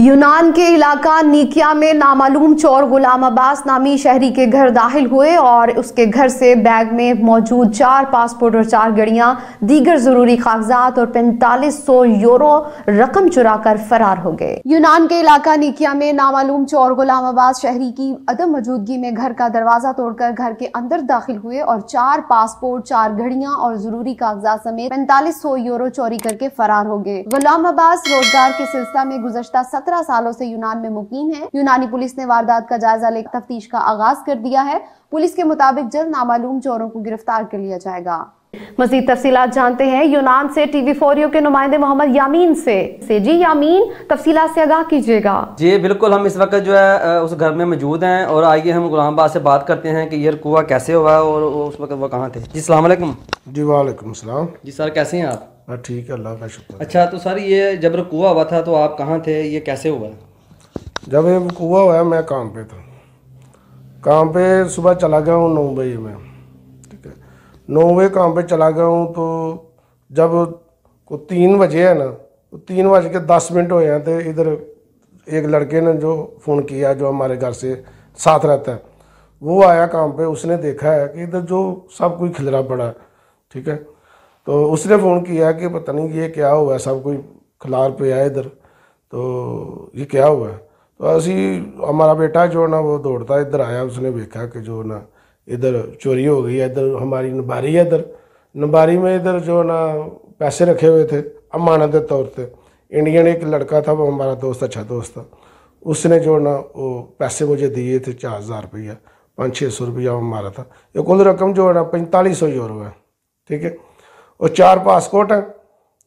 यूनान के इलाका निकिया में नामालूम चोर गुलाम अब्बास नामी शहरी के घर दाखिल हुए और उसके घर से बैग में मौजूद 4 पासपोर्ट और 4 गाड़ियां, दीगर जरूरी कागजात और 4500 यूरो रकम चुराकर फरार हो गए। यूनान के इलाका निकिया में नामालूम चोर गुलाम अब्बास शहरी की अदम मौजूदगी में घर का दरवाजा तोड़कर घर के अंदर दाखिल हुए और 4 पासपोर्ट, 4 घड़ियां और जरूरी कागजात समेत 4500 यूरो चोरी करके फरार हो गए। गुलाम अब्बास रोजगार के सिलसिला में गुज़श्ता 17 सालों से यूनान में मुकीम है। यूनानी पुलिस ने वारदात का जायजा लेकर तफ्तीश का आगाज कर दिया है। पुलिस के मुताबिक जल्द नामालूम चोरों को गिरफ्तार कर लिया जाएगा। मजीद तफसीलात जानते हैं यूनान से TV4U के नुमाइंदे मोहम्मद यामीन से। जी यामीन, तफसीलात से आगाह कीजिएगा। जी बिल्कुल, हम इस वक्त जो है उस घर में मौजूद हैं और आइए हम गुलाम अब्बास से बात करते हैं कि ये कुआ कैसे हुआ और उस वक्त वो कहाँ थे। जी अस्सलाम वालेकुम। जी वालेकुम सलाम। जी सर, कैसे हैं आप? ठीक है, अल्लाह का शुक्र। अच्छा, तो सर ये जब कुआ हुआ था तो आप कहाँ थे, ये कैसे हुआ? जब ये कुआ हुआ मैं काम पे था। काम पे सुबह चला गया हूँ 9 बजे में, ठीक है। 9 बजे काम पे चला गया हूँ तो जब को 3 बजे है ना, तो 3:10 हुए हैं तो इधर एक लड़के ने जो फ़ोन किया, जो हमारे घर से साथ रहता है, वो आया काम पे। उसने देखा है कि इधर जो सब कोई खिलरा पड़ा है, ठीक है। तो उसने फ़ोन किया कि पता नहीं ये क्या हुआ है, सब कोई खिलार पे आया इधर, तो ये क्या हुआ है। तो असी हमारा बेटा जो ना वो दौड़ता इधर आया, उसने देखा कि जो ना इधर चोरी हो गई है। इधर हमारी नबारी है, इधर नबारी में इधर जो ना पैसे रखे हुए थे अमानत के तौर पे। इंडियन एक लड़का था, वो हमारा दोस्त, अच्छा दोस्त था। उसने जो ना वो पैसे मुझे दिए थे 4000 रुपया, 500-600 रुपया हमारा था। ये कुल रकम जो है ना 4500 यूरो है, ठीक है। और 4 पासपोर्ट हैं,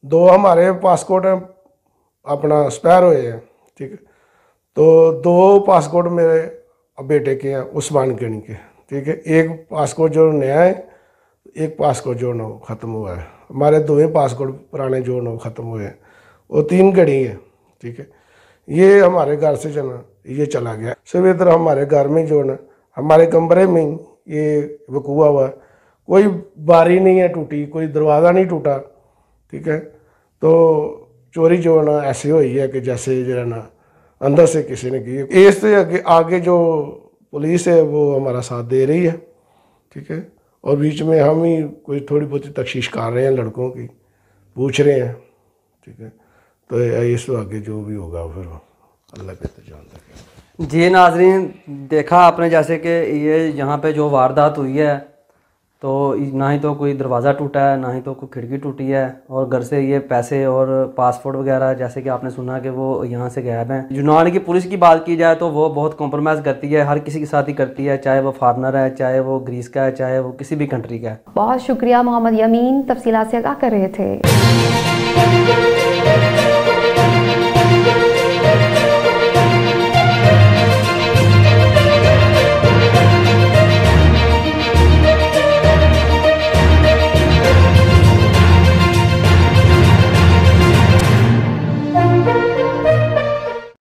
2 हमारे पासपोर्ट हैं अपना स्पेयर हुए हैं, ठीक है। तो 2 पासपोर्ट मेरे बेटे के हैं, उस्मान गनी के, ठीक है। एक पासपोर्ट जो नया है, एक पासपोर्ट जो ना ख़त्म हुआ है। हमारे 2 पासपोर्ट पुराने जो ना ख़त्म हुए हैं, वो 3 घड़ी हैं, ठीक है। ये हमारे घर से जो ना ये चला गया। सिर्फ इधर हमारे घर में जो ना हमारे कमरे में ये वकूआ हुआ, कोई बारी नहीं है टूटी, कोई दरवाज़ा नहीं टूटा, ठीक है। तो चोरी जो है ना ऐसे हुई है कि जैसे जो है ना अंदर से किसी ने की। इससे आगे जो पुलिस है वो हमारा साथ दे रही है, ठीक है। और बीच में हम ही कोई थोड़ी बहुत तफ्तीश कर रहे हैं, लड़कों की पूछ रहे हैं, ठीक है। तो इस आगे जो भी होगा फिर अल्लाह पे तो जानता है। जी नाजरीन, देखा आपने जैसे कि ये यहाँ पे जो वारदात हुई है, तो ना ही तो कोई दरवाज़ा टूटा है, ना ही तो कोई खिड़की टूटी है, और घर से ये पैसे और पासपोर्ट वगैरह जैसे कि आपने सुना कि वो यहाँ से गायब हैं। यूनान की पुलिस की बात की जाए तो वो बहुत कॉम्प्रोमाइज़ करती है, हर किसी के साथ ही करती है, चाहे वो फॉरनर है, चाहे वो ग्रीस का है, चाहे वो किसी भी कंट्री का है। बहुत शुक्रिया मोहम्मद यामीन, तफसीलात से आगाह कर रहे थे।